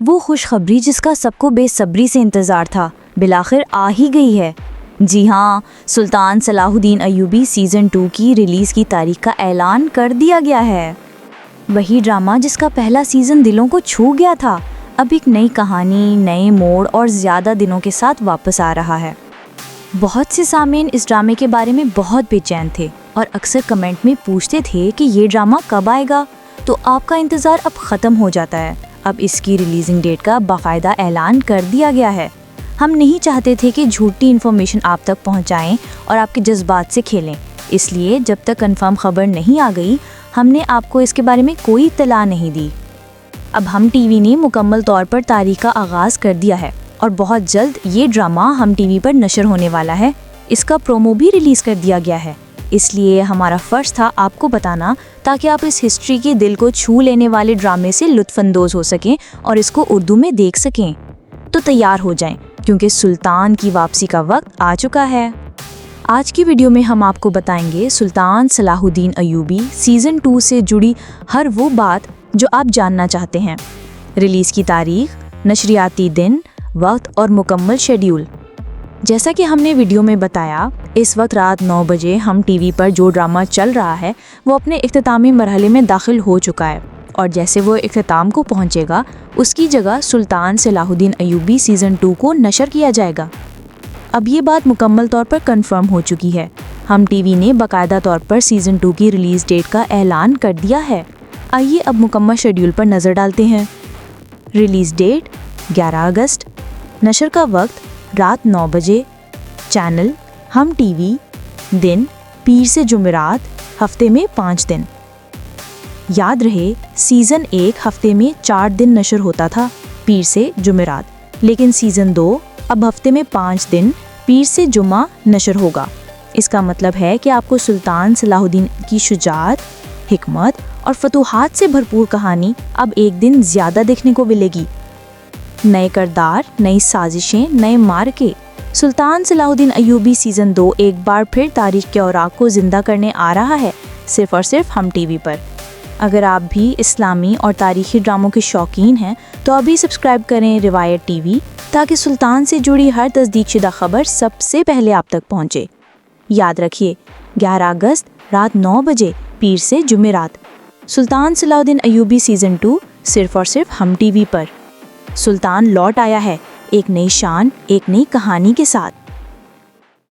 وہ خوشخبری جس کا سب کو بے صبری سے انتظار تھا بالآخر آ ہی گئی ہے۔ جی ہاں، سلطان صلاح الدین ایوبی سیزن 2 کی ریلیز کی تاریخ کا اعلان کر دیا گیا ہے۔ وہی ڈرامہ جس کا پہلا سیزن دلوں کو چھو گیا تھا اب ایک نئی کہانی، نئے موڑ اور زیادہ دنوں کے ساتھ واپس آ رہا ہے۔ بہت سے سامعین اس ڈرامے کے بارے میں بہت بے چین تھے اور اکثر کمنٹ میں پوچھتے تھے کہ یہ ڈرامہ کب آئے گا، تو آپ کا انتظار اب ختم ہو جاتا ہے۔ اب اس کی ریلیزنگ ڈیٹ کا باقاعدہ اعلان کر دیا گیا ہے۔ ہم نہیں چاہتے تھے کہ جھوٹی انفارمیشن آپ تک پہنچائیں اور آپ کے جذبات سے کھیلیں، اس لیے جب تک کنفرم خبر نہیں آ گئی ہم نے آپ کو اس کے بارے میں کوئی اطلاع نہیں دی۔ اب ہم ٹی وی نے مکمل طور پر تاریخ کا آغاز کر دیا ہے اور بہت جلد یہ ڈرامہ ہم ٹی وی پر نشر ہونے والا ہے۔ اس کا پرومو بھی ریلیز کر دیا گیا ہے، اس لیے ہمارا فرض تھا آپ کو بتانا تاکہ آپ اس ہسٹری کے دل کو چھو لینے والے ڈرامے سے لطف اندوز ہو سکیں اور اس کو اردو میں دیکھ سکیں۔ تو تیار ہو جائیں کیونکہ سلطان کی واپسی کا وقت آ چکا ہے۔ آج کی ویڈیو میں ہم آپ کو بتائیں گے سلطان صلاح الدین ایوبی سیزن 2 سے جڑی ہر وہ بات جو آپ جاننا چاہتے ہیں۔ ریلیز کی تاریخ، نشریاتی دن، وقت اور مکمل شیڈیول۔ جیسا کہ ہم نے ویڈیو میں بتایا، اس وقت رات 9 بجے ہم ٹی وی پر جو ڈرامہ چل رہا ہے وہ اپنے اختتامی مرحلے میں داخل ہو چکا ہے، اور جیسے وہ اختتام کو پہنچے گا اس کی جگہ سلطان صلاح الدین ایوبی سیزن 2 کو نشر کیا جائے گا۔ اب یہ بات مکمل طور پر کنفرم ہو چکی ہے۔ ہم ٹی وی نے باقاعدہ طور پر سیزن 2 کی ریلیز ڈیٹ کا اعلان کر دیا ہے۔ آئیے اب مکمل شیڈیول پر نظر ڈالتے ہیں۔ ریلیز ڈیٹ 11 اگست، نشر کا وقت رات 9 بجے، چینل ہم ٹی وی، دن پیر سے جمعرات، ہفتے میں 5 دن۔ یاد رہے سیزن 1 ہفتے میں 4 دن نشر ہوتا تھا، پیر سے جمعرات، لیکن سیزن 2 اب ہفتے میں 5 دن، پیر سے جمعہ نشر ہوگا۔ اس کا مطلب ہے کہ آپ کو سلطان صلاح الدین کی شجاعت، حکمت اور فتوحات سے بھرپور کہانی اب ایک دن زیادہ دیکھنے کو ملے گی۔ نئے کردار، نئی سازشیں، نئے مارکے۔ سلطان صلاح الدین ایوبی سیزن 2 ایک بار پھر تاریخ کے اوراق کو زندہ کرنے آ رہا ہے، صرف اور صرف ہم ٹی وی پر۔ اگر آپ بھی اسلامی اور تاریخی ڈراموں کے شوقین ہیں تو ابھی سبسکرائب کریں روایت ٹی وی، تاکہ سلطان سے جڑی ہر تصدیق شدہ خبر سب سے پہلے آپ تک پہنچے۔ یاد رکھیے 11 اگست رات 9 بجے، پیر سے جمعرات، سلطان صلاح الدین ایوبی سیزن 2 صرف اور صرف ہم ٹی وی پر۔ سلطان لوٹ آیا ہے، ایک نئی شان، ایک نئی کہانی کے ساتھ۔